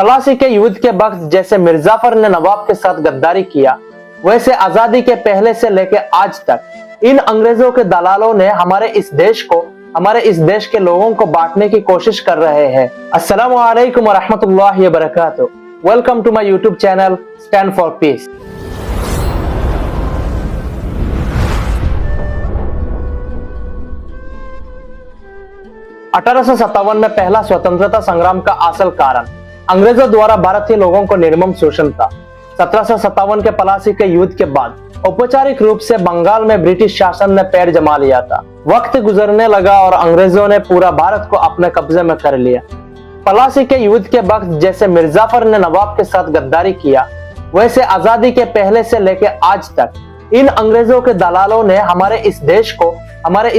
प्लासी के युद्ध के वक्त जैसे मिर्जाफर ने नवाब के साथ गद्दारी किया, वैसे आजादी के पहले से लेकर आज तक इन अंग्रेजों के दलालों ने हमारे इस देश के लोगों को बांटने की कोशिश कर रहे हैं। अस्सलामु अलैकुम व रहमतुल्लाहि व बरकातुहू। Welcome to my YouTube channel stand for peace. अठारह में पहला स्वतंत्रता संग्राम का असल कारण अंग्रेजों द्वारा भारतीय लोगों को निर्मम शोषण था। 1757 के प्लासी के युद्ध के बाद औपचारिक रूप से बंगाल में ब्रिटिश शासन ने पैर जमा लिया था। वक्त गुजरने लगा और अंग्रेजों ने पूरा भारत को अपने कब्जे में कर लिया। प्लासी के युद्ध के वक्त जैसे मिर्जाफर ने नवाब के साथ गद्दारी किया, वैसे आजादी के पहले से लेकर आज तक इन अंग्रेजों के दलालों ने हमारे इस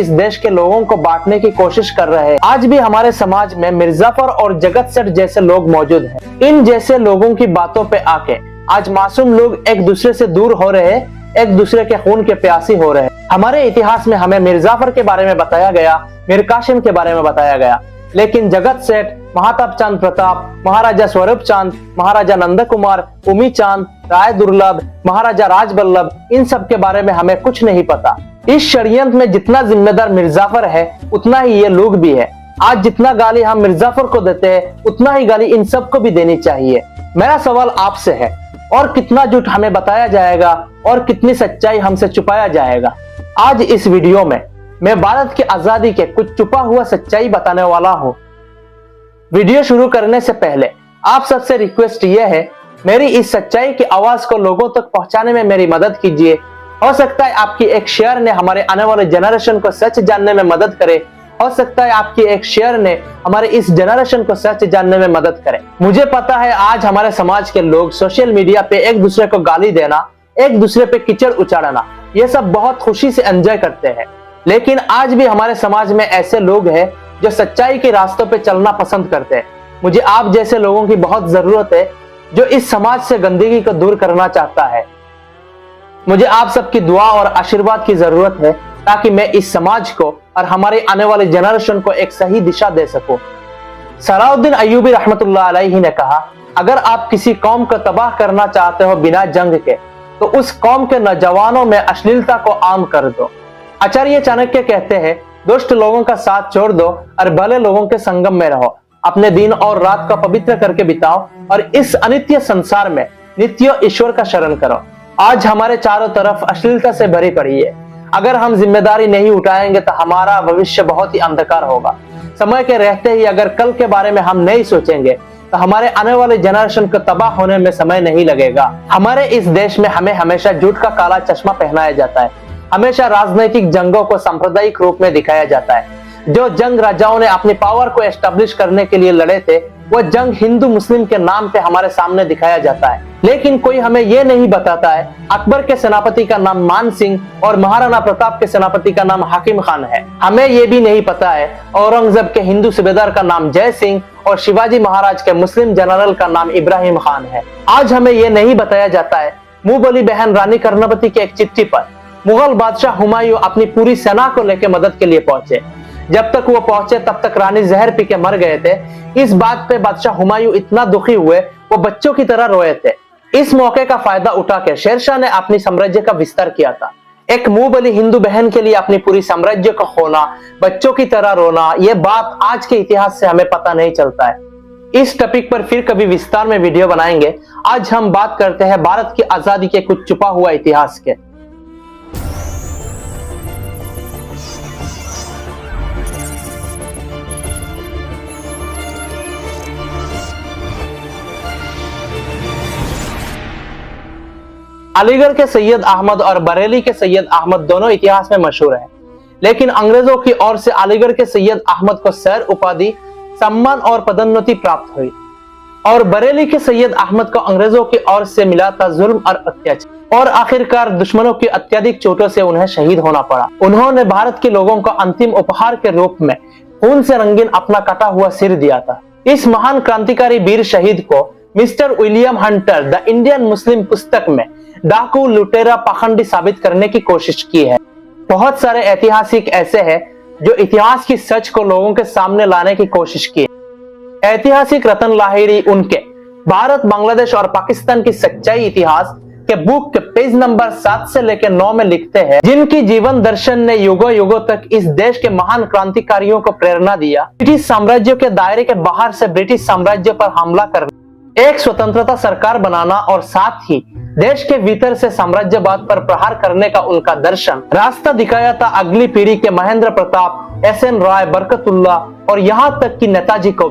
देश के लोगों को बांटने की कोशिश कर रहे हैं। आज भी हमारे समाज में मिर्जाफर और जगत सेठ जैसे लोग मौजूद हैं। इन जैसे लोगों की बातों पे आके आज मासूम लोग एक दूसरे से दूर हो रहे हैं, एक दूसरे के खून के प्यासी हो रहे हैं। हमारे इतिहास में हमें मिर्जाफर के बारे में बताया गया, मीर कासिम के बारे में बताया गया, लेकिन जगत सेठ, महाताप चांद प्रताप, महाराजा स्वरूप चांद, महाराजा नंद कुमार, उमी चांद, राय दुर्लभ, महाराजा राजबल्लभ, इन सब के बारे में हमें कुछ नहीं पता। इस षड्यंत्र में जितना जिम्मेदार मिर्जाफर है, उतना ही ये लोग भी है। आज जितना गाली हम मिर्जाफर को देते हैं, उतना ही गाली इन सबको भी देनी चाहिए। मेरा सवाल आपसे है, और कितना झूठ हमें बताया जाएगा और कितनी सच्चाई हमसे छुपाया जाएगा? आज इस वीडियो में मैं भारत की आजादी के कुछ छुपा हुआ सच्चाई बताने वाला हूँ। वीडियो शुरू करने से पहले आप सबसे रिक्वेस्ट यह है, मेरी इस सच्चाई की आवाज को लोगों तक पहुंचाने में मेरी मदद कीजिए। हो सकता है आपकी एक शेयर ने हमारे आने वाले जनरेशन को सच जानने में मदद करे। हो सकता है आपकी एक शेयर ने हमारे इस जनरेशन को सच जानने में मदद करे। मुझे पता है आज हमारे समाज के लोग सोशल मीडिया पे एक दूसरे को गाली देना, एक दूसरे पे कीचड़ उछाड़ना, ये सब बहुत खुशी से एंजॉय करते हैं। लेकिन आज भी हमारे समाज में ऐसे लोग हैं जो सच्चाई के रास्तों पे चलना पसंद करते हैं। मुझे आप जैसे लोगों की बहुत जरूरत है जो इस समाज से गंदगी को दूर करना चाहता है। मुझे आप सबकी दुआ और आशीर्वाद की जरूरत है ताकि मैं इस समाज को और हमारे आने वाले जनरेशन को एक सही दिशा दे सकूं। सलाउद्दीन अय्यूबी रहमतुल्लाह अलैहि ने कहा, अगर आप किसी कौम को तबाह करना चाहते हो बिना जंग के, तो उस कौम के नौजवानों में अश्लीलता को आम कर दो। आचार्य चाणक्य कहते हैं, दुष्ट लोगों का साथ छोड़ दो और भले लोगों के संगम में रहो। अपने दिन और रात को पवित्र करके बिताओ और इस अनित्य संसार में नित्य ईश्वर का शरण करो। आज हमारे चारों तरफ अश्लीलता से भरी पड़ी है। अगर हम जिम्मेदारी नहीं उठाएंगे तो हमारा भविष्य बहुत ही अंधकार होगा। समय के रहते ही अगर कल के बारे में हम नहीं सोचेंगे तो हमारे आने वाले जनरेशन को तबाह होने में समय नहीं लगेगा। हमारे इस देश में हमें हमेशा झूठ का काला चश्मा पहनाया जाता है। हमेशा राजनीतिक जंगों को सांप्रदायिक रूप में दिखाया जाता है। जो जंग राजाओं ने अपनी पावर को एस्टेब्लिश करने के लिए लड़े थे, वो जंग हिंदू मुस्लिम के नाम पे हमारे सामने दिखाया जाता है। लेकिन कोई हमें ये नहीं बताता है अकबर के सेनापति का नाम मान सिंह और महाराणा प्रताप के सेनापति का नाम हाकिम खान है। हमें ये भी नहीं पता है औरंगजेब के हिंदू सूबेदार का नाम जय सिंह और शिवाजी महाराज के मुस्लिम जनरल का नाम इब्राहिम खान है। आज हमें ये नहीं बताया जाता है मुंहबोली बहन रानी कर्णवती के एक चिट्ठी पर मुगल बादशाह हुमायूं अपनी पूरी सेना को लेकर मदद के लिए पहुंचे। जब तक वो पहुंचे तब तक रानी जहर पी के मर गए थे। इस बात पे बादशाह हुमायूं इतना दुखी हुए, वो बच्चों की तरह रोए थे। इस मौके का फायदा उठा के शेरशाह ने अपनी साम्राज्य का विस्तार किया था। एक मुंहबोली हिंदू बहन के लिए अपनी पूरी साम्राज्य को खोना, बच्चों की तरह रोना, ये बात आज के इतिहास से हमें पता नहीं चलता है। इस टॉपिक पर फिर कभी विस्तार में वीडियो बनाएंगे। आज हम बात करते हैं भारत की आजादी के कुछ छुपा हुआ इतिहास के। अलीगढ़ के सैयद अहमद और बरेली के सैयद अहमद दोनों इतिहास में मशहूर हैं, लेकिन अंग्रेजों की ओर से अलीगढ़ के सैयद अहमद को सैर उपाधि, सम्मान और पदोन्नति प्राप्त हुई और बरेली के सैयद अहमद को अंग्रेजों की ओर से मिला था जुल्म और अत्याचार और आखिरकार दुश्मनों की अत्यधिक चोटों से उन्हें शहीद होना पड़ा। उन्होंने भारत के लोगों को अंतिम उपहार के रूप में खून से रंगीन अपना कटा हुआ सिर दिया था। इस महान क्रांतिकारी वीर शहीद को mister William Hunter the Indian Muslim पुस्तक में डाकू, लुटेरा, पाखंडी साबित करने की कोशिश की है। बहुत सारे ऐतिहासिक ऐसे हैं जो इतिहास की सच को लोगों के सामने लाने की कोशिश की। ऐतिहासिक रतन लाहिड़ी उनके भारत, बांग्लादेश और पाकिस्तान की सच्चाई इतिहास के बुक के पेज नंबर 7 से लेकर 9 में लिखते हैं, जिनकी जीवन दर्शन ने युगों युगों तक इस देश के महान क्रांतिकारियों को प्रेरणा दिया। ब्रिटिश साम्राज्य के दायरे के बाहर से ब्रिटिश साम्राज्य पर हमला करना, एक स्वतंत्रता सरकार बनाना और साथ ही देश के भीतर से साम्राज्यवाद पर प्रहार करने का उनका दर्शन रास्ता दिखाया था अगली पीढ़ी के महेंद्र प्रताप, एस.एन. राय, बरकतुल्ला और यहाँ तक कि नेताजी को,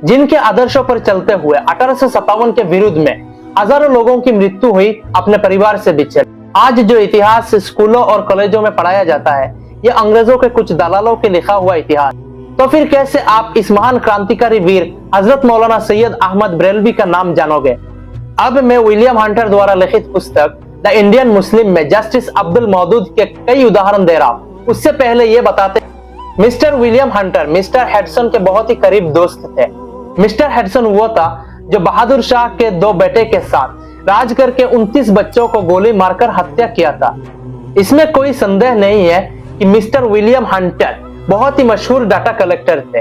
जिनके आदर्शों पर चलते हुए 1857 के विरुद्ध में हजारों लोगों की मृत्यु हुई, अपने परिवार से बिछड़। आज जो इतिहास स्कूलों और कॉलेजों में पढ़ाया जाता है, ये अंग्रेजों के कुछ दलालों के लिखा हुआ इतिहास। तो फिर कैसे आप इस महान क्रांतिकारी वीर हजरत मौलाना सैयद अहमद बरेलवी का नाम जानोगे? अब मैं विलियम हंटर द्वारा लिखित पुस्तक द इंडियन मुस्लिम में जस्टिस अब्दुल मौदूद के कई उदाहरण दे रहा हूँ। उससे पहले ये बताते, mister William Hunter mister Hatsun के बहुत ही करीब दोस्त थे। मिस्टर हेडसन वो था जो बहादुर शाह के 2 बेटे के साथ राज करके 29 बच्चों को गोली मारकर हत्या किया था। इसमें कोई संदेह नहीं है कि मिस्टर विलियम हंटर बहुत ही मशहूर डाटा कलेक्टर थे।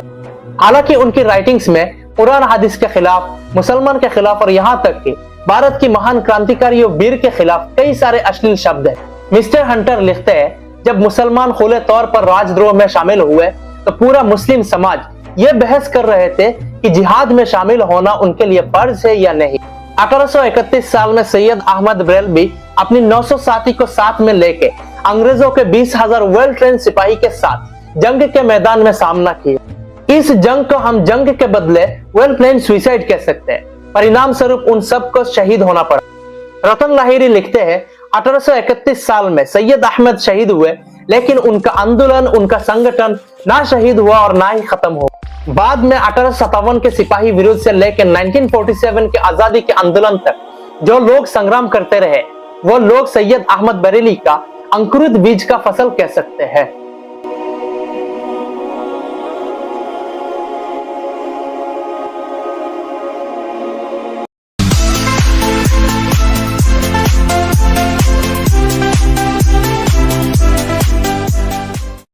हालांकि उनकी राइटिंग्स में कुरान हदीस के खिलाफ, मुसलमान के खिलाफ और यहाँ तक कि भारत की महान क्रांतिकारियों वीर के खिलाफ कई सारे अश्लील शब्द हैं। मिस्टर हंटर लिखते हैं, जब मुसलमान खुले तौर पर राजद्रोह में शामिल हुए तो पूरा मुस्लिम समाज ये बहस कर रहे थे कि जिहाद में शामिल होना उनके लिए फर्ज है या नहीं। 1831 साल में सैयद अहमद बरेलवी अपनी 900 साथी को साथ में लेके अंग्रेजों के 20,000 वेल ट्रेन सिपाही के साथ जंग के मैदान में सामना किया। इस जंग को हम जंग के बदले वेल प्लान सुसाइड कह सकते हैं। परिणाम स्वरूप उन सबको शहीद होना पड़ा। रतन लाहिरी लिखते हैं, 1831 साल में सैयद अहमद शहीद हुए, लेकिन उनका आंदोलन, उनका संगठन ना शहीद हुआ और ना ही खत्म हुआ। बाद में 1857 के सिपाही विरोध से लेकर 1947 के आजादी के आंदोलन तक जो लोग संग्राम करते रहे, वो लोग सैयद अहमद बरेलवी का अंकुरित बीज का फसल कह सकते हैं।